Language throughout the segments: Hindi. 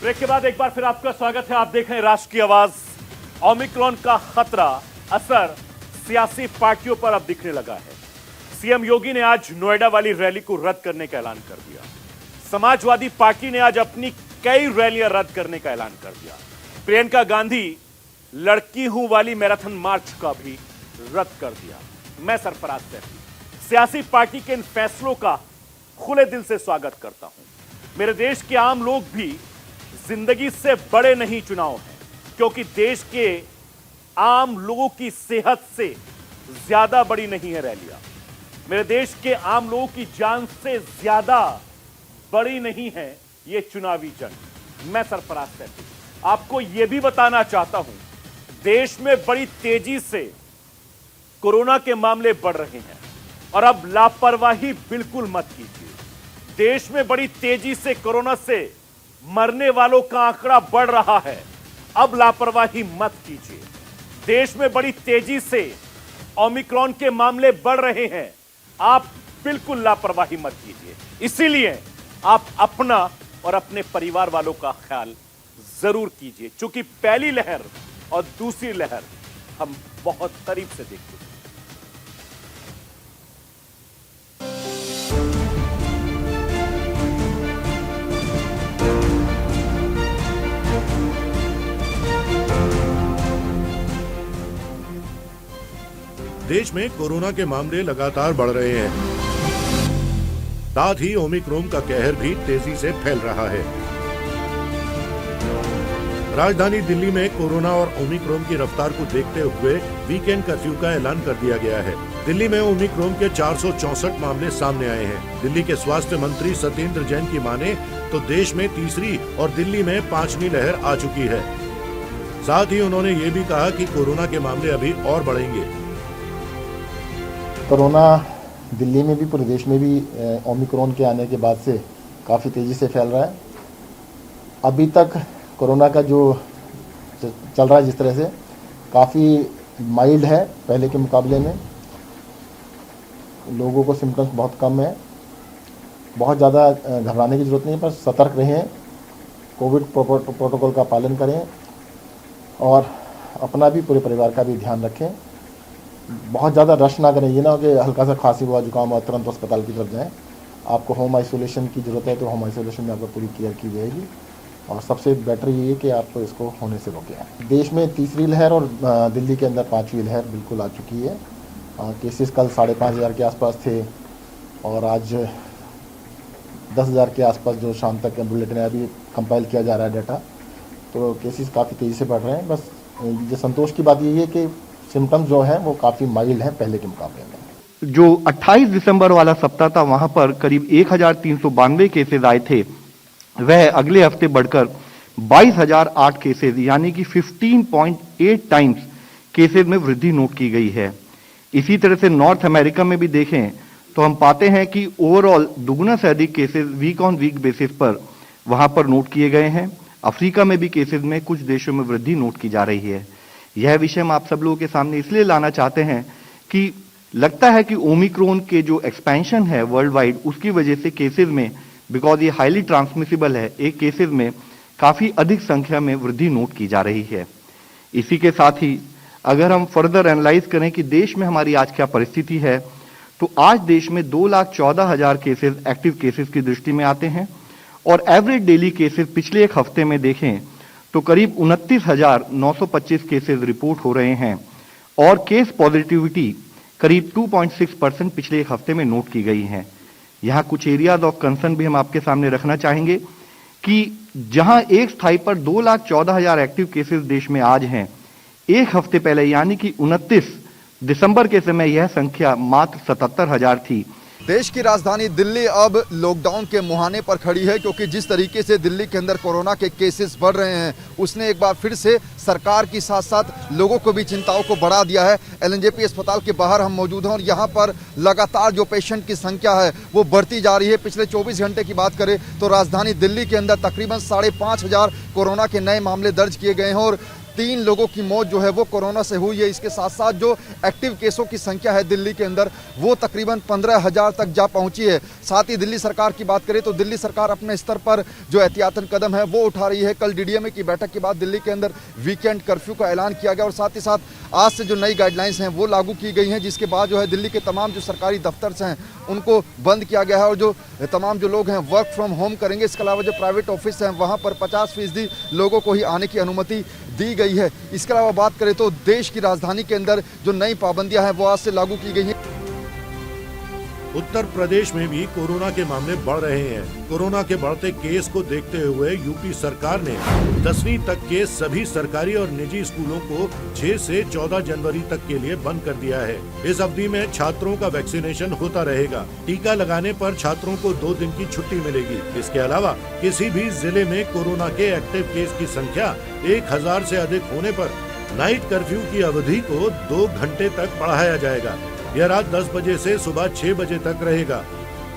ब्रेक के बाद एक बार फिर आपका स्वागत है। आप देख रहे हैं राष्ट्रीय आवाज। ओमिक्रॉन का खतरा असर सियासी पार्टियों पर अब दिखने लगा है। सीएम योगी ने आज नोएडा वाली रैली को रद्द करने का ऐलान कर दिया। समाजवादी पार्टी ने आज अपनी कई रैलियां रद्द करने का ऐलान कर दिया। प्रियंका गांधी लड़की हूं वाली मैराथन मार्च का भी रद्द कर दिया। मैं सरफराज सैफी सियासी पार्टी के इन फैसलों का खुले दिल से स्वागत करता हूं। मेरे देश के आम लोग भी जिंदगी से बड़े नहीं चुनाव हैं, क्योंकि देश के आम लोगों की सेहत से ज्यादा बड़ी नहीं है रैलियां। मेरे देश के आम लोगों की जान से ज्यादा बड़ी नहीं है ये चुनावी जंग। मैं सरफराज सैफी आपको यह भी बताना चाहता हूं, देश में बड़ी तेजी से कोरोना के मामले बढ़ रहे हैं और अब लापरवाही बिल्कुल मत कीजिए। देश में बड़ी तेजी से कोरोना से मरने वालों का आंकड़ा बढ़ रहा है, अब लापरवाही मत कीजिए। देश में बड़ी तेजी से ओमिक्रॉन के मामले बढ़ रहे हैं, आप बिल्कुल लापरवाही मत कीजिए। इसीलिए आप अपना और अपने परिवार वालों का ख्याल जरूर कीजिए, क्योंकि पहली लहर और दूसरी लहर हम बहुत करीब से देख चुके हैं। देश में कोरोना के मामले लगातार बढ़ रहे हैं, साथ ही ओमिक्रॉन का कहर भी तेजी से फैल रहा है। राजधानी दिल्ली में कोरोना और ओमिक्रॉन की रफ्तार को देखते हुए वीकेंड कर्फ्यू का ऐलान कर दिया गया है। दिल्ली में ओमिक्रॉन के 464 मामले सामने आए हैं। दिल्ली के स्वास्थ्य मंत्री सत्येंद्र जैन की माने तो देश में तीसरी और दिल्ली में 5वीं लहर आ चुकी है। साथ ही उन्होंने ये भी कहा कि कोरोना के मामले अभी और बढ़ेंगे। कोरोना दिल्ली में भी पूरे देश में भी ओमिक्रॉन के आने के बाद से काफ़ी तेज़ी से फैल रहा है। अभी तक कोरोना का जो चल रहा है जिस तरह से काफ़ी माइल्ड है, पहले के मुकाबले में लोगों को सिम्टम्स बहुत कम है। बहुत ज़्यादा घबराने की ज़रूरत नहीं है, पर सतर्क रहें, कोविड प्रोटोकॉल का पालन करें और अपना भी पूरे परिवार का भी ध्यान रखें। बहुत ज़्यादा रश ना करें, ये ना हो कि हल्का सा खांसी हुआ जुकाम हुआ तुरंत अस्पताल की तरफ जाएं। आपको होम आइसोलेशन की ज़रूरत है तो होम आइसोलेशन में आपको पूरी केयर की जाएगी और सबसे बेटर ये है कि आप इसको होने से रोकें। देश में तीसरी लहर और दिल्ली के अंदर 5वीं लहर बिल्कुल आ चुकी है। केसेस कल 5,500 के आसपास थे और आज 10,000 के आसपास जो शाम तक बुलेटिन है, अभी कंपाइल किया जा रहा है डाटा, तो केसेस काफ़ी तेज़ी से बढ़ रहे हैं। बस ये संतोष की बात ये है कि सिम्टम्स जो हैं वो काफ़ी माइल्ड हैं पहले के मुकाबले में। जो 28 दिसंबर वाला सप्ताह था, वहां पर करीब 1,392 केसेज आए थे, वह अगले हफ्ते बढ़कर 22,008 केसेज यानी कि 15.8 टाइम्स केसेज में वृद्धि नोट की गई है। इसी तरह से नॉर्थ अमेरिका में भी देखें तो हम पाते हैं कि ओवरऑल दुगुना से अधिक cases week on week basis पर वहां पर नोट किए गए हैं। अफ्रीका में भी केसेज में कुछ देशों में वृद्धि नोट की जा रही है। यह विषय हम आप सब लोगों के सामने इसलिए लाना चाहते हैं कि लगता है कि ओमिक्रॉन के जो एक्सपेंशन है वर्ल्ड वाइड, उसकी वजह से केसेज में, बिकॉज ये हाईली ट्रांसमिसिबल है, एक केसेज में काफी अधिक संख्या में वृद्धि नोट की जा रही है। इसी के साथ ही अगर हम फर्दर एनालाइज करें कि देश में हमारी आज क्या परिस्थिति है, तो आज देश में 2,14,000 केसेज एक्टिव केसेज की दृष्टि में आते हैं और एवरेज डेली केसेज पिछले एक हफ्ते में देखें तो करीब 29,925 केसेज रिपोर्ट हो रहे हैं और केस पॉजिटिविटी करीब 2.6% पिछले एक हफ्ते में नोट की गई है। यहाँ कुछ एरियाज ऑफ कंसर्न भी हम आपके सामने रखना चाहेंगे कि जहां एक स्थाई पर 2,14,000 एक्टिव केसेस देश में आज हैं, एक हफ्ते पहले यानी कि 29 दिसंबर के समय यह संख्या मात्र 77,000 थी। देश की राजधानी दिल्ली अब लॉकडाउन के मुहाने पर खड़ी है, क्योंकि जिस तरीके से दिल्ली के अंदर कोरोना के केसेस बढ़ रहे हैं, उसने एक बार फिर से सरकार के साथ साथ लोगों को भी चिंताओं को बढ़ा दिया है। एलएनजेपी अस्पताल के बाहर हम मौजूद हैं और यहाँ पर लगातार जो पेशेंट की संख्या है वो बढ़ती जा रही है। पिछले 24 घंटे की बात करें तो राजधानी दिल्ली के अंदर तकरीबन 5,500 कोरोना के नए मामले दर्ज किए गए हैं और 3 लोगों की मौत जो है वो कोरोना से हुई है। इसके साथ साथ जो एक्टिव केसों की संख्या है दिल्ली के अंदर वो तकरीबन 15,000 तक जा पहुंची है। साथ ही दिल्ली सरकार की बात करें तो दिल्ली सरकार अपने स्तर पर जो एहतियातन कदम है वो उठा रही है। कल डीडीएमए की बैठक के बाद दिल्ली के अंदर वीकेंड कर्फ्यू का ऐलान किया गया और साथ ही साथ आज से जो नई गाइडलाइंस हैं वो लागू की गई हैं, जिसके बाद जो है दिल्ली के तमाम जो सरकारी दफ्तर हैं उनको बंद किया गया है और जो तमाम जो लोग हैं वर्क फ्रॉम होम करेंगे। इसके अलावा जो प्राइवेट ऑफिस हैं वहाँ पर 50% लोगों को ही आने की अनुमति दी गई है। इसके अलावा बात करें तो देश की राजधानी के अंदर जो नई पाबंदियां हैं वो आज से लागू की गई हैं। उत्तर प्रदेश में भी कोरोना के मामले बढ़ रहे हैं। कोरोना के बढ़ते केस को देखते हुए यूपी सरकार ने 10वीं तक के सभी सरकारी और निजी स्कूलों को 6 से 14 जनवरी तक के लिए बंद कर दिया है। इस अवधि में छात्रों का वैक्सीनेशन होता रहेगा। टीका लगाने पर छात्रों को 2 दिन की छुट्टी मिलेगी। इसके अलावा किसी भी जिले में कोरोना के एक्टिव केस की संख्या 1000 से अधिक होने पर नाइट कर्फ्यू की अवधि को 2 घंटे तक बढ़ाया जाएगा। यह रात 10 बजे से सुबह 6 बजे तक रहेगा।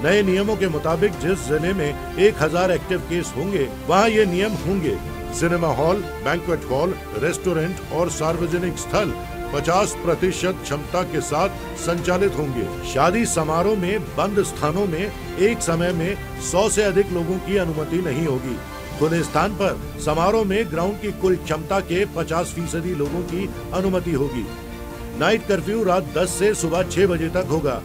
नए नियमों के मुताबिक जिस जिले में 1000 एक्टिव केस होंगे वहां ये नियम होंगे। Cinema hall, banquet hall, restaurant और सार्वजनिक स्थल 50% क्षमता के साथ संचालित होंगे। शादी समारोह में बंद स्थानों में एक समय में 100 से अधिक लोगों की अनुमति नहीं होगी। खुले स्थान पर समारोह में ग्राउंड की कुल क्षमता के 50% लोगों की अनुमति होगी। नाइट कर्फ्यू रात 10 से सुबह 6 बजे तक होगा।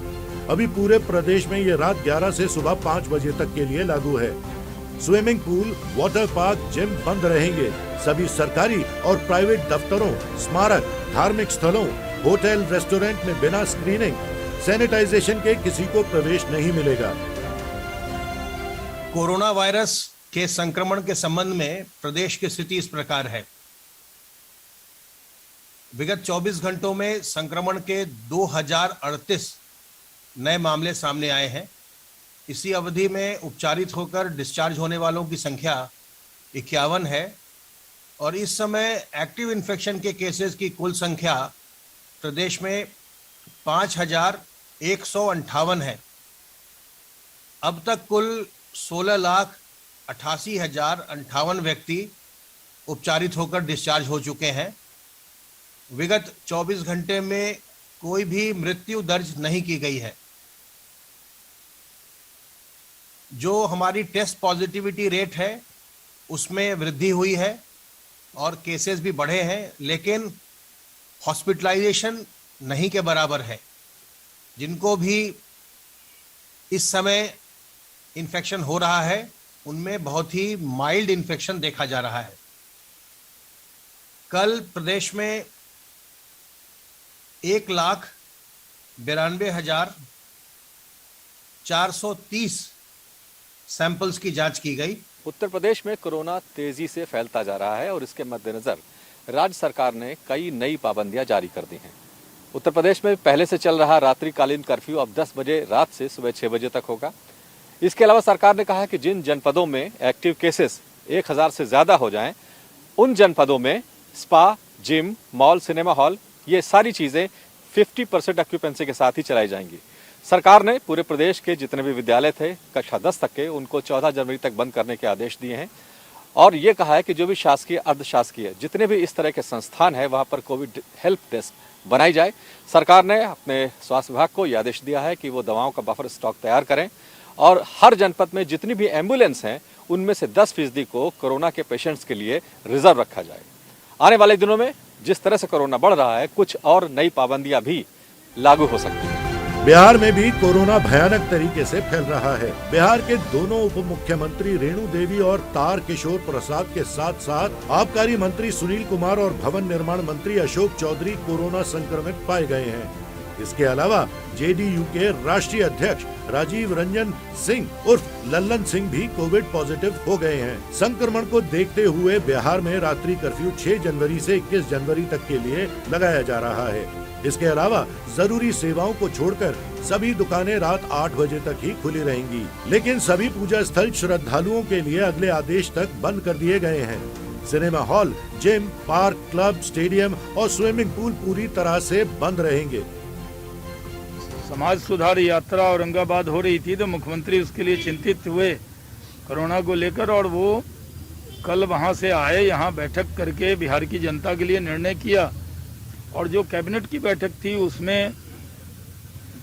अभी पूरे प्रदेश में ये रात 11 से सुबह 5 बजे तक के लिए लागू है। Swimming pool, water park, gym बंद रहेंगे। सभी सरकारी और प्राइवेट दफ्तरों, स्मारक, धार्मिक स्थलों, होटल, रेस्टोरेंट में बिना स्क्रीनिंग, सैनिटाइजेशन के किसी को प्रवेश नहीं मिलेगा। कोरोना वायरस के संक्रमण के संबंध में प्रदेश की स्थिति इस प्रकार है। विगत 24 घंटों में संक्रमण के 2038 नए मामले सामने आए हैं। इसी अवधि में उपचारित होकर डिस्चार्ज होने वालों की संख्या 51 है और इस समय एक्टिव इन्फेक्शन के केसेस की कुल संख्या प्रदेश में 5158 है। अब तक कुल 16,88,058 व्यक्ति उपचारित होकर डिस्चार्ज हो चुके हैं। विगत 24 घंटे में कोई भी मृत्यु दर्ज नहीं की गई है। जो हमारी टेस्ट पॉजिटिविटी रेट है उसमें वृद्धि हुई है और केसेस भी बढ़े हैं, लेकिन हॉस्पिटलाइजेशन नहीं के बराबर है। जिनको भी इस समय इन्फेक्शन हो रहा है उनमें बहुत ही माइल्ड इन्फेक्शन देखा जा रहा है। कल प्रदेश में 1,92,430 सैंपल्स की जांच की गई। उत्तर प्रदेश में कोरोना तेजी से फैलता जा रहा है और इसके मद्देनजर राज्य सरकार ने कई नई पाबंदियां जारी कर दी हैं। उत्तर प्रदेश में पहले से चल रहा रात्रिकालीन कर्फ्यू अब 10 बजे रात से सुबह 6 बजे तक होगा। इसके अलावा सरकार ने कहा है कि जिन जनपदों में एक्टिव केसेस 1000 से ज्यादा हो जाएं, उन जनपदों में spa, gym, mall, cinema hall, ये सारी चीजें 50% ऑक्यूपेंसी के साथ ही चलाई जाएंगी। सरकार ने पूरे प्रदेश के जितने भी विद्यालय थे कक्षा 10 तक के, उनको 14 जनवरी तक बंद करने के आदेश दिए हैं और ये कहा है कि जो भी शासकीय, अर्धशासकीय जितने भी इस तरह के संस्थान है वहां पर कोविड हेल्प डेस्क बनाई जाए। सरकार ने अपने स्वास्थ्य विभाग को यह आदेश दिया है कि वो दवाओं का बफर स्टॉक तैयार करें और हर जनपद में जितनी भी एम्बुलेंस हैं उनमें से 10% को कोरोना के पेशेंट्स के लिए रिजर्व रखा जाए। आने वाले दिनों में जिस तरह से कोरोना बढ़ रहा है, कुछ और नई पाबंदियां भी लागू हो सकती हैं। बिहार में भी कोरोना भयानक तरीके से फैल रहा है। बिहार के दोनों उप मुख्यमंत्री रेणु देवी और तार किशोर प्रसाद के साथ साथ आबकारी मंत्री सुनील कुमार और भवन निर्माण मंत्री अशोक चौधरी कोरोना संक्रमित पाए गए हैं। इसके अलावा जेडीयू के राष्ट्रीय अध्यक्ष राजीव रंजन सिंह उर्फ लल्लन सिंह भी कोविड पॉजिटिव हो गए हैं। संक्रमण को देखते हुए बिहार में रात्रि कर्फ्यू 6 जनवरी से 21 जनवरी तक के लिए लगाया जा रहा है। इसके अलावा जरूरी सेवाओं को छोड़कर सभी दुकानें रात 8 बजे तक ही खुली रहेंगी, लेकिन सभी पूजा स्थल श्रद्धालुओं के लिए अगले आदेश तक बंद कर दिए गए हैं। Cinema hall, gym, park, club, stadium और स्विमिंग पूल पूरी तरह से बंद रहेंगे। समाज सुधार यात्रा औरंगाबाद हो रही थी तो मुख्यमंत्री उसके लिए चिंतित हुए कोरोना को लेकर और वो कल वहां से आए, यहाँ बैठक करके बिहार की जनता के लिए निर्णय किया और जो कैबिनेट की बैठक थी उसमें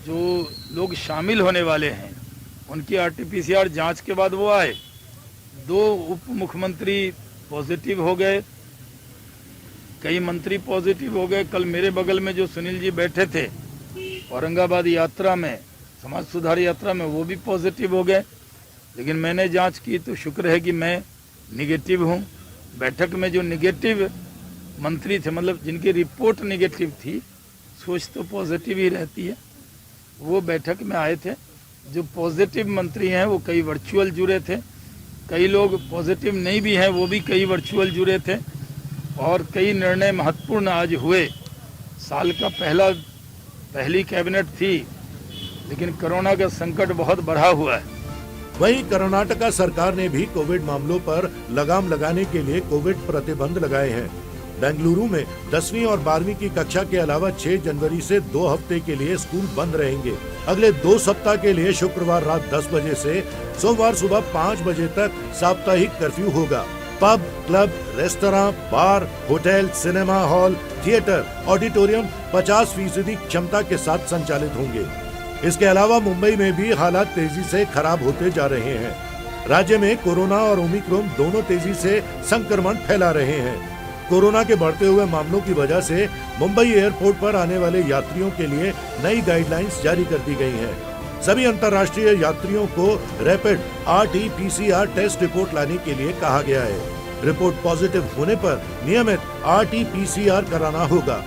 जो लोग शामिल होने वाले हैं उनकी RT-PCR जांच के बाद वो आए। 2 उप मुख्यमंत्री पॉजिटिव हो गए, कई मंत्री पॉजिटिव हो गए। कल मेरे बगल में जो सुनील जी बैठे थे औरंगाबाद यात्रा में, समाज सुधार यात्रा में, वो भी पॉजिटिव हो गए। लेकिन मैंने जांच की तो शुक्र है कि मैं निगेटिव हूँ। बैठक में जो निगेटिव मंत्री थे, मतलब जिनकी रिपोर्ट निगेटिव थी, सोच तो पॉजिटिव ही रहती है, वो बैठक में आए थे। जो पॉजिटिव मंत्री हैं वो कई वर्चुअल जुड़े थे, कई लोग पॉजिटिव नहीं भी हैं वो भी कई वर्चुअल जुड़े थे, और कई निर्णय महत्वपूर्ण आज हुए। साल का पहली कैबिनेट थी, लेकिन कोरोना का संकट बहुत बढ़ा हुआ है। वहीं कर्नाटका सरकार ने भी कोविड मामलों पर लगाम लगाने के लिए कोविड प्रतिबंध लगाए हैं। बेंगलुरु में 10वीं और 12वीं की कक्षा के अलावा 6 जनवरी से 2 हफ्ते के लिए स्कूल बंद रहेंगे। अगले 2 सप्ताह के लिए शुक्रवार रात 10 बजे से सोमवार सुबह 5 बजे तक साप्ताहिक कर्फ्यू होगा। Pub, club, restaurant, bar, hotel, cinema hall, theatre, auditorium 50% क्षमता के साथ संचालित होंगे। इसके अलावा मुंबई में भी हालात तेजी से खराब होते जा रहे हैं। राज्य में कोरोना और ओमिक्रॉन दोनों तेजी से संक्रमण फैला रहे हैं। कोरोना के बढ़ते हुए मामलों की वजह से मुंबई एयरपोर्ट पर आने वाले यात्रियों के लिए नई गाइडलाइंस जारी कर दी गई हैं। सभी अंतर्राष्ट्रीय यात्रियों को रैपिड RT-PCR टेस्ट रिपोर्ट लाने के लिए कहा गया है। रिपोर्ट पॉजिटिव होने पर नियमित RT-PCR कराना होगा।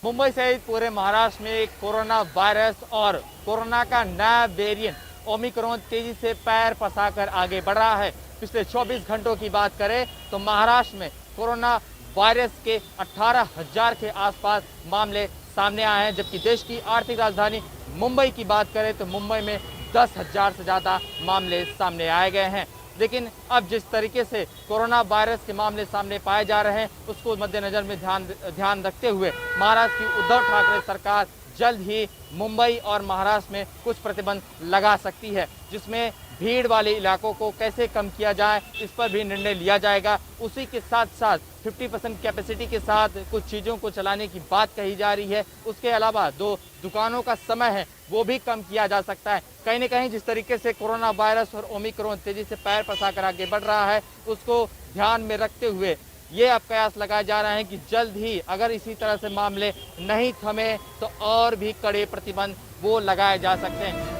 मुंबई सहित पूरे महाराष्ट्र में कोरोना वायरस और कोरोना का नया वेरिएंट ओमिक्रॉन तेजी से पैर पसाकर आगे बढ़ रहा है। पिछले 24 घंटों की बात करें तो महाराष्ट्र में कोरोना वायरस के 18,000 के आसपास मामले सामने आए हैं, जबकि देश की आर्थिक राजधानी मुंबई की बात करें तो मुंबई में 10,000 से ज़्यादा मामले सामने आए गए हैं। लेकिन अब जिस तरीके से कोरोना वायरस के मामले सामने पाए जा रहे हैं, उसको मद्देनजर में ध्यान रखते हुए महाराष्ट्र की उद्धव ठाकरे सरकार जल्द ही मुंबई और महाराष्ट्र में कुछ प्रतिबंध लगा सकती है, जिसमें भीड़ वाले इलाकों को कैसे कम किया जाए इस पर भी निर्णय लिया जाएगा। उसी के साथ साथ 50% कैपेसिटी के साथ कुछ चीज़ों को चलाने की बात कही जा रही है। उसके अलावा 2 दुकानों का समय है वो भी कम किया जा सकता है। कहीं न कहीं जिस तरीके से कोरोना वायरस और ओमिक्रॉन तेजी से पैर पसाकर आगे बढ़ रहा है, उसको ध्यान में रखते हुए ये अब कयास लगाए जा रहे हैं कि जल्द ही अगर इसी तरह से मामले नहीं थमे तो और भी कड़े प्रतिबंध वो लगाए जा सकते हैं।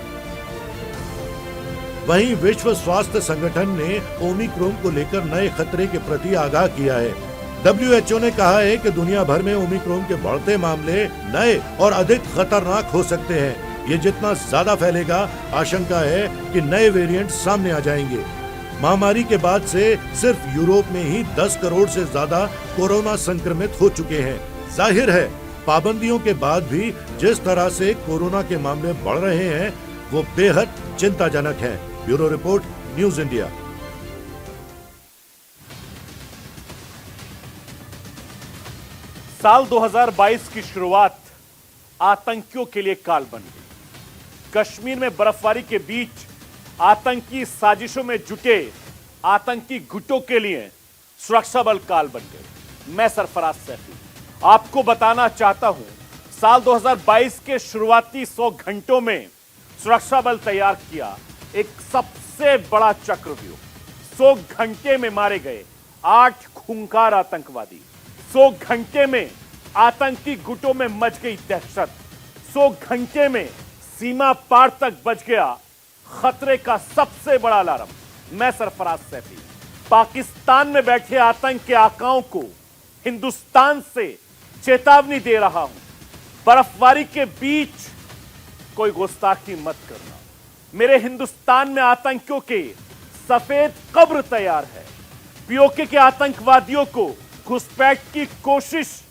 वहीं विश्व स्वास्थ्य संगठन ने ओमिक्रॉन को लेकर नए खतरे के प्रति आगाह किया है। WHO ने कहा है कि दुनिया भर में ओमिक्रॉन के बढ़ते मामले नए और अधिक खतरनाक हो सकते हैं। ये जितना ज्यादा फैलेगा, आशंका है कि नए वेरिएंट सामने आ जाएंगे। महामारी के बाद से सिर्फ यूरोप में ही 10 करोड़ से ज्यादा कोरोना संक्रमित हो चुके हैं। जाहिर है पाबंदियों के बाद भी जिस तरह से कोरोना के मामले बढ़ रहे हैं वो बेहद चिंताजनक है। Bureau report, news India. साल 2022 की शुरुआत आतंकियों के लिए काल बन गई। कश्मीर में बर्फबारी के बीच आतंकी साजिशों में जुटे आतंकी गुटों के लिए सुरक्षा बल काल बन गए। मैं सरफराज सैफी आपको बताना चाहता हूं, साल 2022 के शुरुआती 100 घंटों में सुरक्षा बल तैयार किया एक सबसे बड़ा चक्रव्यूह। 100 घंटे में मारे गए 8 खूंखार आतंकवादी। 100 घंटे में आतंकी गुटों में मच गई दहशत। 100 घंटे में सीमा पार तक बच गया खतरे का सबसे बड़ा अलार्म। मैं सरफराज सैफी पाकिस्तान में बैठे आतंक के आकाओं को हिंदुस्तान से चेतावनी दे रहा हूं, बर्फबारी के बीच कोई गुस्ताखी मत करना। मेरे हिंदुस्तान में आतंकियों के सफेद कब्र तैयार है। पीओके के आतंकवादियों को घुसपैठ की कोशिश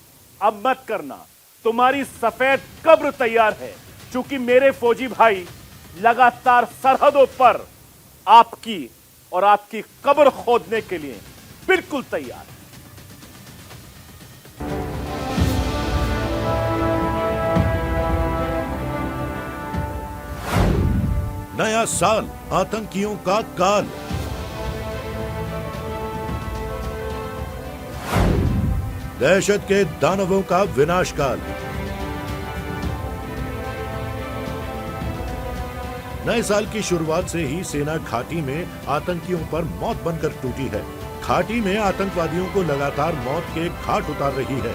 अब मत करना, तुम्हारी सफेद कब्र तैयार है, क्योंकि मेरे फौजी भाई लगातार सरहदों पर आपकी और आपकी कब्र खोदने के लिए बिल्कुल तैयार है। नया साल, आतंकियों का काल। दहशत के दानवों का विनाशकाल। नए साल की शुरुआत से ही सेना घाटी में आतंकियों पर मौत बनकर टूटी है। घाटी में आतंकवादियों को लगातार मौत के घाट उतार रही है।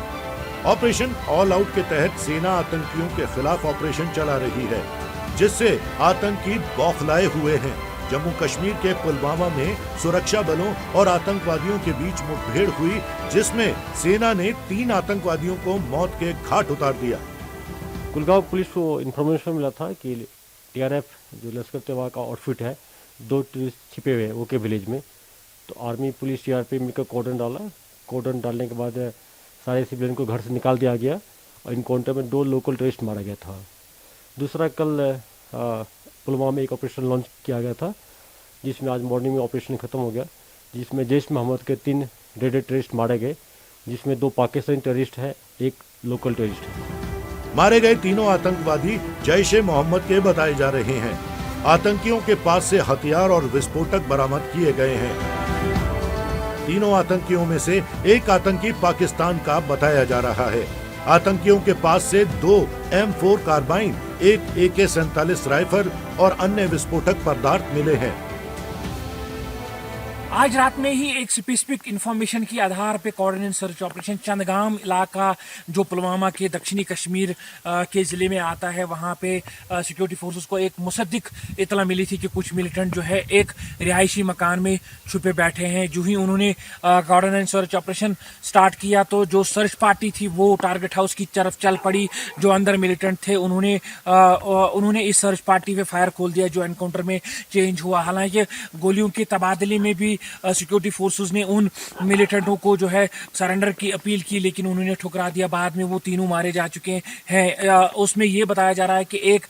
ऑपरेशन ऑल आउट के तहत सेना आतंकियों के खिलाफ ऑपरेशन चला रही है, जिससे आतंकी बौखलाए हुए हैं। जम्मू कश्मीर के पुलवामा में सुरक्षा बलों और आतंकवादियों के बीच मुठभेड़ हुई, जिसमें सेना ने 3 आतंकवादियों को मौत के घाट उतार दिया। कुलगांव पुलिस को इन्फॉर्मेशन मिला था कि टीआरएफ जो लश्कर तैयबा का आउटफिट है 2 टूरिस्ट छिपे हुए हैं ओके विलेज में। तो आर्मी पुलिस टीआरपी मिलकर कॉर्डन डाला। कॉर्डन डालने के बाद सारे सिविलियन को घर से निकाल दिया गया और इनकाउंटर में 2 लोकल टेररिस्ट मारा गया था। दूसरा कल पुलवामा में एक ऑपरेशन लॉन्च किया गया था, जिसमें आज मॉर्निंग में ऑपरेशन खत्म हो गया, जिसमें जैश मोहम्मद के 3 डेडेड टेररिस्ट मारे गए, जिसमें 2 पाकिस्तानी टेररिस्ट है, 1 लोकल टेररिस्ट है। मारे गए तीनों आतंकवादी जैश ए मोहम्मद के बताए जा रहे हैं। आतंकियों के पास से हथियार और विस्फोटक बरामद किए गए हैं। तीनों आतंकियों में से एक आतंकी पाकिस्तान का बताया जा रहा है। आतंकियों के पास से 2 M4 कार्बाइन, 1 AK-47 राइफल और अन्य विस्फोटक पदार्थ मिले हैं। आज रात में ही एक स्पेसिफिक इंफॉर्मेशन के आधार पे कोऑर्डिनेट सर्च ऑपरेशन चंदगाम इलाका जो पुलवामा के दक्षिणी कश्मीर के ज़िले में आता है, वहाँ पे सिक्योरिटी फोर्सेस को एक मुसद्दिक इतला मिली थी कि कुछ मिलिटेंट जो है एक रिहायशी मकान में छुपे बैठे हैं। जो ही उन्होंने कोऑर्डिनेट सर्च ऑपरेशन स्टार्ट किया तो जो सर्च पार्टी थी वो टारगेट हाउस की तरफ चल पड़ी। जो अंदर मिलिटेंट थे उन्होंने इस सर्च पार्टी पे फायर खोल दिया, जो एनकाउंटर में चेंज हुआ। हालांकि गोलियों के तबादले में भी सिक्योरिटी फोर्सेस ने उन मिलिटेंटों को जो है सरेंडर की अपील की, लेकिन उन्होंने ठुकरा दिया। बाद में वो तीनों मारे जा चुके हैं। उसमें ये बताया जा रहा है कि एक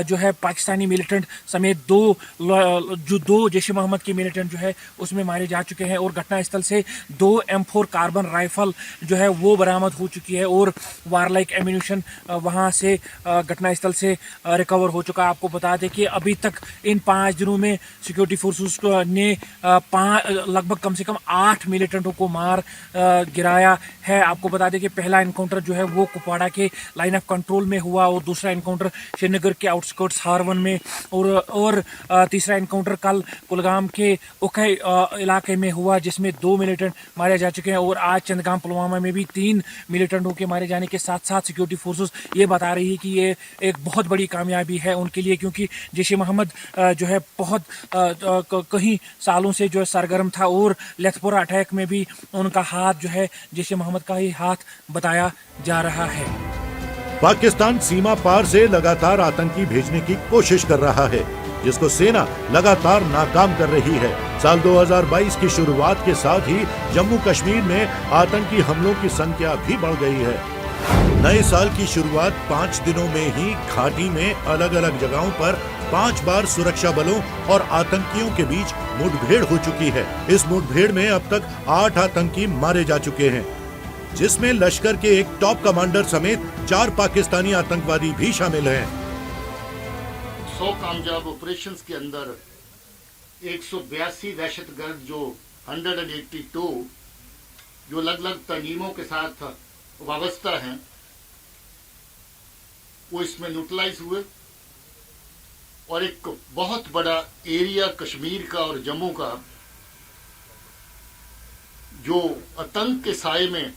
जो है पाकिस्तानी मिलिटेंट समेत 2 जैश ए मोहम्मद के मिलिटेंट जो है उसमें मारे जा चुके हैं और घटनास्थल से 2 M4 कार्बन राइफल जो है वो बरामद हो चुकी है और वारलाइक एम्यूनिशन वहां से घटनास्थल से रिकवर हो चुका है। आपको बता दें कि अभी तक इन 5 दिनों में सिक्योरिटी फोर्सेस ने लगभग कम से कम 8 मिलिटेंटों को मार गिराया है। आपको बता दें कि पहला एनकाउंटर जो है वो कुपवाड़ा के लाइन ऑफ कंट्रोल में हुआ और दूसरा एनकाउंटर श्रीनगर के आउटस्कर्ट्स हारवन में और तीसरा एनकाउंटर कल कुलगाम के उखई इलाके में हुआ, जिसमें 2 मिलिटेंट मारे जा चुके हैं। और आज चंदगाम पुलवामा में भी 3 मिलिटेंटों के मारे जाने के साथ साथ सिक्योरिटी फोर्सेस ये बता रही है कि ये एक बहुत बड़ी कामयाबी है उनके लिए, क्योंकि जैश ए मोहम्मद जो है बहुत कई सालों से जो है सरगर्म था और लेथपोरा अटैक में भी उनका हाथ जो है जैश ए मोहम्मद का ही हाथ बताया जा रहा है। पाकिस्तान सीमा पार से लगातार आतंकी भेजने की कोशिश कर रहा है, जिसको सेना लगातार नाकाम कर रही है। साल 2022 की शुरुआत के साथ ही जम्मू कश्मीर में आतंकी हमलों की संख्या भी बढ़ गई है। नए साल की शुरुआत 5 दिनों में ही घाटी में अलग अलग जगहों पर 5 बार सुरक्षा बलों और आतंकियों के बीच मुठभेड़ हो चुकी है। इस मुठभेड़ में अब तक 8 आतंकी मारे जा चुके हैं, जिसमें लश्कर के एक टॉप कमांडर समेत 4 पाकिस्तानी आतंकवादी भी शामिल हैं। 100 कामयाब ऑपरेशंस के अंदर 182 दहशतगर्द जो 182 जो अलग अलग तरमीमों के साथ वाबस्ता हैं वो इसमें न्यूट्रलाइज हुए और एक बहुत बड़ा एरिया कश्मीर का और जम्मू का जो आतंक के साए में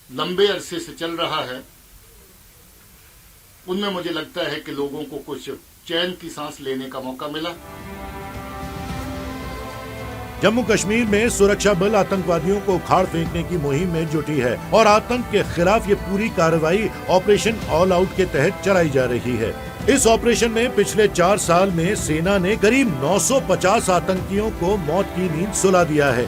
लंबे अरसे से चल रहा है, उनमें मुझे लगता है कि लोगों को कुछ चैन की सांस लेने का मौका मिला। जम्मू कश्मीर में सुरक्षा बल आतंकवादियों को उखाड़ फेंकने की मुहिम में जुटी है और आतंक के खिलाफ ये पूरी कार्रवाई ऑपरेशन ऑल आउट के तहत चलाई जा रही है। इस ऑपरेशन में पिछले 4 साल में सेना ने करीब 950 आतंकियों को मौत की नींद सुला दिया है,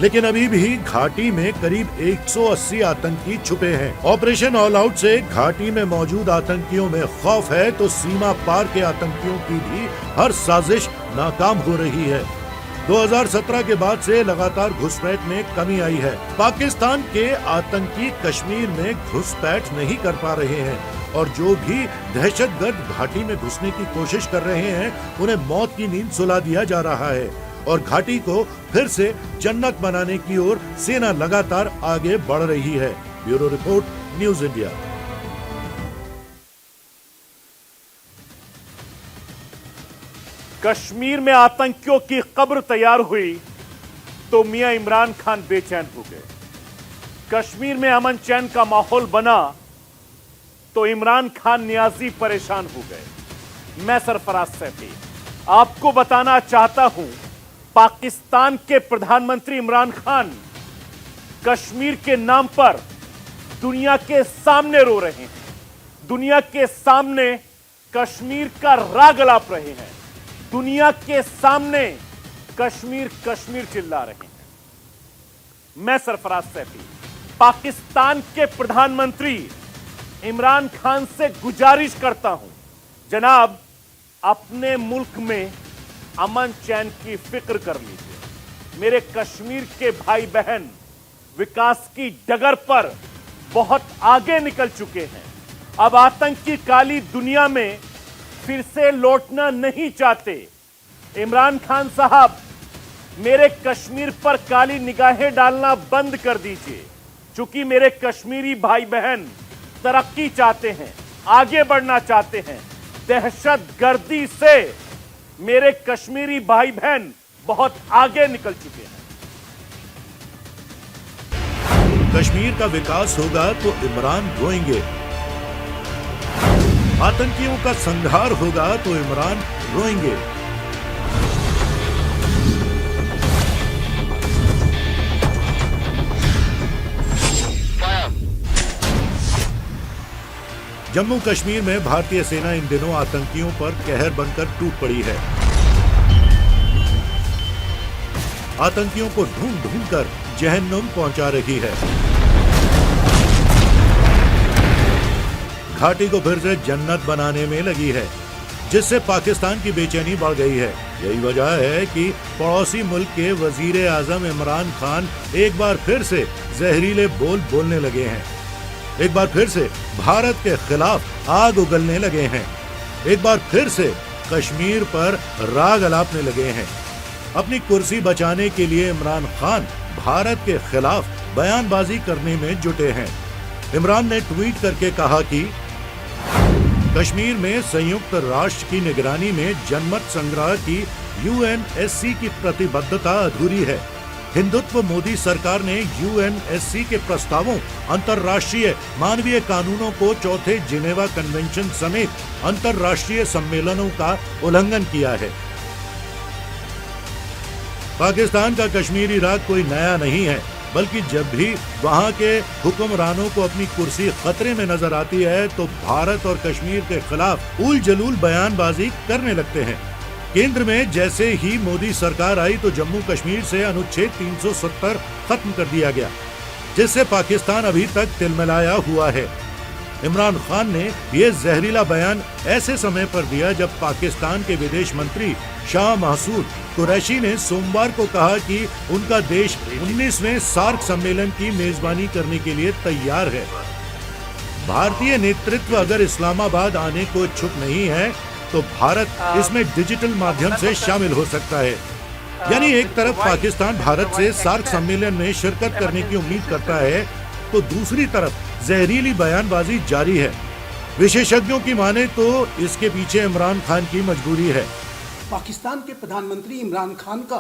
लेकिन अभी भी घाटी में करीब 180 आतंकी छुपे हैं। ऑपरेशन ऑल आउट से घाटी में मौजूद आतंकियों में खौफ है तो सीमा पार के आतंकियों की भी हर साजिश नाकाम हो रही है। 2017 के बाद से लगातार घुसपैठ में कमी आई है। पाकिस्तान के आतंकी कश्मीर में घुसपैठ नहीं कर पा रहे हैं और जो भी दहशतगर्द घाटी में घुसने की कोशिश कर रहे हैं उन्हें मौत की नींद सुला दिया जा रहा है और घाटी को फिर से जन्नत बनाने की ओर सेना लगातार आगे बढ़ रही है। Bureau report, news India. Kashmir में आतंकियों की कब्र तैयार हुई तो मियां इमरान खान बेचैन हो गए। कश्मीर में अमन चैन का माहौल बना तो इमरान खान नियाजी परेशान हो गए। मैं सरफराज सैफी आपको बताना चाहता हूं, पाकिस्तान के प्रधानमंत्री इमरान खान कश्मीर के नाम पर दुनिया के सामने रो रहे हैं, दुनिया के सामने कश्मीर का राग अलाप रहे हैं, दुनिया के सामने कश्मीर कश्मीर चिल्ला रहे हैं। मैं सरफराज सैफी पाकिस्तान के प्रधानमंत्री इमरान खान से गुजारिश करता हूं, जनाब अपने मुल्क में अमन चैन की फिक्र कर लीजिए। मेरे कश्मीर के भाई बहन विकास की डगर पर बहुत आगे निकल चुके हैं। अब आतंकी काली दुनिया में फिर से लौटना नहीं चाहते। इमरान खान साहब मेरे कश्मीर पर काली निगाहें डालना बंद कर दीजिए। चूंकि मेरे कश्मीरी भाई बहन तरक्की चाहते हैं, आगे बढ़ना चाहते हैं। दहशतगर्दी से मेरे कश्मीरी भाई बहन बहुत आगे निकल चुके हैं। कश्मीर का विकास होगा तो इमरान रोएंगे, आतंकियों का संहार होगा तो इमरान रोएंगे। जम्मू कश्मीर में भारतीय सेना इन दिनों आतंकियों पर कहर बनकर टूट पड़ी है। आतंकियों को ढूंढ ढूंढ कर जहन्नुम पहुंचा रही है। घाटी को फिर से जन्नत बनाने में लगी है, जिससे पाकिस्तान की बेचैनी बढ़ गई है। यही वजह है कि पड़ोसी मुल्क के वजीर आजम इमरान खान एक बार फिर से जहरीले बोल बोलने लगे हैं। एक बार फिर से भारत के खिलाफ आग उगलने लगे हैं। एक बार फिर से कश्मीर पर राग अलापने लगे हैं। अपनी कुर्सी बचाने के लिए इमरान खान भारत के खिलाफ बयानबाजी करने में जुटे हैं। इमरान ने ट्वीट करके कहा कि कश्मीर में संयुक्त राष्ट्र की निगरानी में जनमत संग्रह की यूएनएससी की प्रतिबद्धता अधूरी है। हिंदुत्व मोदी सरकार ने यूएनएससी के प्रस्तावों, अंतर्राष्ट्रीय मानवीय कानूनों को चौथे जिनेवा कन्वेंशन समेत अंतर्राष्ट्रीय सम्मेलनों का उल्लंघन किया है। पाकिस्तान का कश्मीरी राग कोई नया नहीं है, बल्कि जब भी वहां के हुक्मरानों को अपनी कुर्सी खतरे में नजर आती है तो भारत और कश्मीर के खिलाफ उल जलूल बयानबाजी करने लगते हैं। केंद्र में जैसे ही मोदी सरकार आई तो जम्मू कश्मीर से अनुच्छेद 370 खत्म कर दिया गया, जिससे पाकिस्तान अभी तक तिलमिलाया हुआ है। इमरान खान ने यह जहरीला बयान ऐसे समय पर दिया जब पाकिस्तान के विदेश मंत्री शाह महसूद कुरैशी ने सोमवार को कहा कि उनका देश 19वें सार्क सम्मेलन की मेजबानी करने के लिए तैयार है। भारतीय नेतृत्व अगर इस्लामाबाद आने को इच्छुक नहीं है तो भारत इसमें डिजिटल माध्यम से शामिल हो सकता है। यानी एक तरफ पाकिस्तान भारत से सार्क सम्मेलन में शिरकत करने की उम्मीद करता है तो दूसरी तरफ जहरीली बयानबाजी जारी है। विशेषज्ञों की माने तो इसके पीछे इमरान खान की मजबूरी है। पाकिस्तान के प्रधानमंत्री इमरान खान का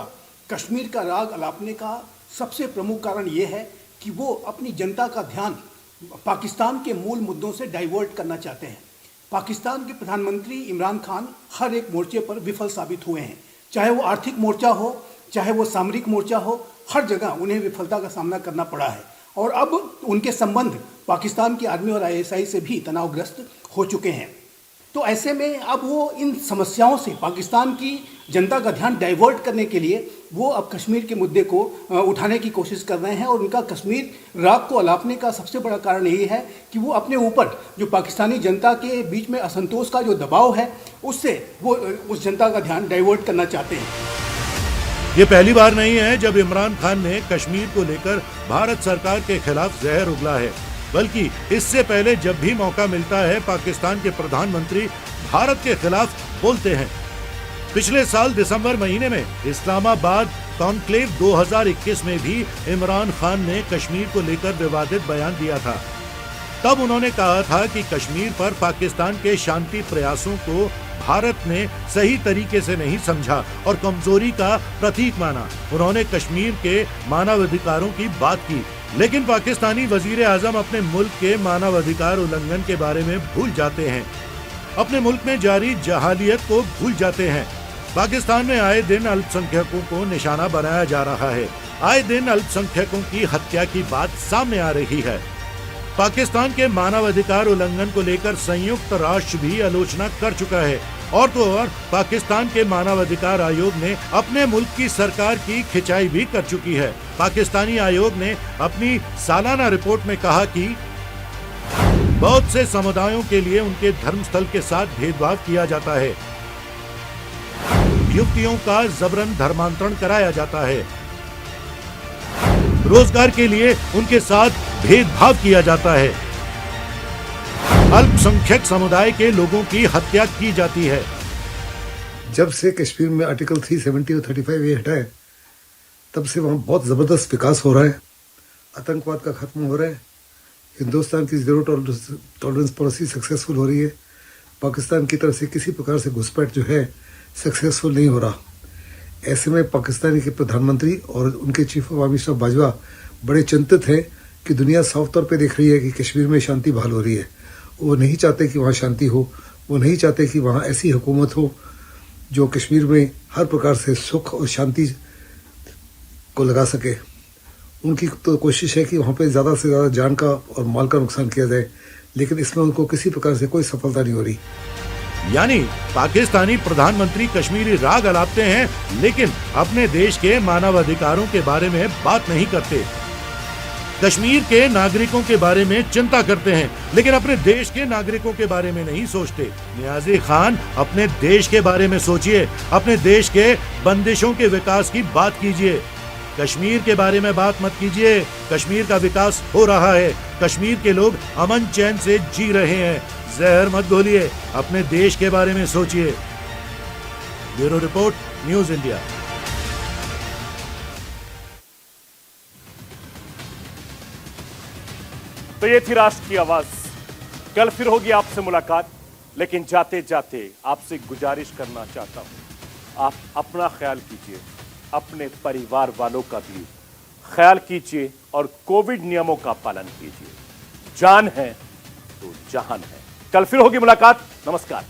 कश्मीर का राग अलापने का सबसे प्रमुख कारण ये है कि वो अपनी जनता का ध्यान पाकिस्तान के मूल मुद्दों से डाइवर्ट करना चाहते हैं। पाकिस्तान के प्रधानमंत्री इमरान खान हर एक मोर्चे पर विफल साबित हुए हैं, चाहे वो आर्थिक मोर्चा हो, चाहे वो सामरिक मोर्चा हो, हर जगह उन्हें विफलता का सामना करना पड़ा है। और अब उनके संबंध पाकिस्तान की आर्मी और आईएसआई से भी तनावग्रस्त हो चुके हैं। तो ऐसे में अब वो इन समस्याओं से पाकिस्तान की जनता का ध्यान डाइवर्ट करने के लिए वो अब कश्मीर के मुद्दे को उठाने की कोशिश कर रहे हैं। और उनका कश्मीर राग को अलापने का सबसे बड़ा कारण यही है कि वो अपने ऊपर जो पाकिस्तानी जनता के बीच में असंतोष का जो दबाव है उससे वो उस जनता का ध्यान डाइवर्ट करना चाहते हैं। ये पहली बार नहीं है जब इमरान खान ने कश्मीर को लेकर भारत सरकार के खिलाफ जहर उगला है, बल्कि इससे पहले जब भी मौका मिलता है पाकिस्तान के प्रधानमंत्री भारत के खिलाफ बोलते हैं। पिछले साल दिसंबर महीने में इस्लामाबाद कॉन्क्लेव 2021 में भी इमरान खान ने कश्मीर को लेकर विवादित बयान दिया था। तब उन्होंने कहा था कि कश्मीर पर पाकिस्तान के शांति प्रयासों को भारत ने सही तरीके से नहीं समझा और कमजोरी का प्रतीक माना। उन्होंने कश्मीर के मानवाधिकारों की बात की, लेकिन पाकिस्तानी वजीर आजम अपने मुल्क के मानवाधिकार उल्लंघन के बारे में भूल जाते हैं, अपने मुल्क में जारी जहालियत को भूल जाते हैं। पाकिस्तान में आए दिन अल्पसंख्यकों को निशाना बनाया जा रहा है, आए दिन अल्पसंख्यकों की हत्या की बात सामने आ रही है। पाकिस्तान के मानवाधिकार उल्लंघन को लेकर संयुक्त राष्ट्र भी आलोचना कर चुका है, और तो और पाकिस्तान के मानवाधिकार आयोग ने अपने मुल्क की सरकार की खिंचाई भी कर चुकी है। पाकिस्तानी आयोग ने अपनी सालाना रिपोर्ट में कहा कि बहुत से समुदायों के लिए उनके धर्मस्थल के साथ भेदभाव किया जाता है, युवतियों का जबरन धर्मांतरण कराया जाता है, रोजगार के लिए उनके साथ भेदभाव किया जाता है, अल्पसंख्यक समुदाय के लोगों की हत्या की जाती है। जब से कश्मीर में आर्टिकल 370 और 35 ये हटा है, तब से वहाँ बहुत ज़बरदस्त विकास हो रहा है, आतंकवाद का खत्म हो रहा है, हिंदुस्तान की जीरो टॉलरेंस पॉलिसी सक्सेसफुल हो रही है, पाकिस्तान की तरफ से किसी प्रकार से घुसपैठ जो है सक्सेसफुल नहीं हो रहा। ऐसे में पाकिस्तानी के प्रधानमंत्री और उनके chief of army staff Bajwa बड़े चिंतित हैं कि दुनिया साफ तौर पे देख रही है कि कश्मीर में शांति बहाल हो रही है। वो नहीं चाहते कि वहाँ शांति हो, वो नहीं चाहते कि वहाँ ऐसी हुकूमत हो जो कश्मीर में हर प्रकार से सुख और शांति को लगा सके। उनकी तो कोशिश है कि वहाँ पे ज़्यादा से ज़्यादा जान का और माल का नुकसान किया जाए, लेकिन इसमें उनको किसी प्रकार से कोई सफलता नहीं हो रही। यानी पाकिस्तानी प्रधानमंत्री कश्मीरी राग अलापते हैं, लेकिन अपने देश के मानवाधिकारों के बारे में बात नहीं करते। कश्मीर के नागरिकों के बारे में चिंता करते हैं, लेकिन अपने देश के नागरिकों के बारे में नहीं सोचते। नियाज़ी खान, अपने देश के बारे में सोचिए, अपने देश के बंदिशों के विकास की बात कीजिए। कश्मीर के बारे में बात मत कीजिए। कश्मीर का विकास हो रहा है, कश्मीर के लोग अमन चैन से जी रहे हैं। जहर मत घोलिए, अपने देश के बारे में सोचिए। Bureau report, news India. तो ये थी राष्ट्र की आवाज। कल फिर होगी आपसे मुलाकात, लेकिन जाते जाते आपसे गुजारिश करना चाहता हूं, आप अपना ख्याल कीजिए, अपने परिवार वालों का भी ख्याल कीजिए और कोविड नियमों का पालन कीजिए। जान है तो जहान है। कल फिर होगी मुलाकात। नमस्कार।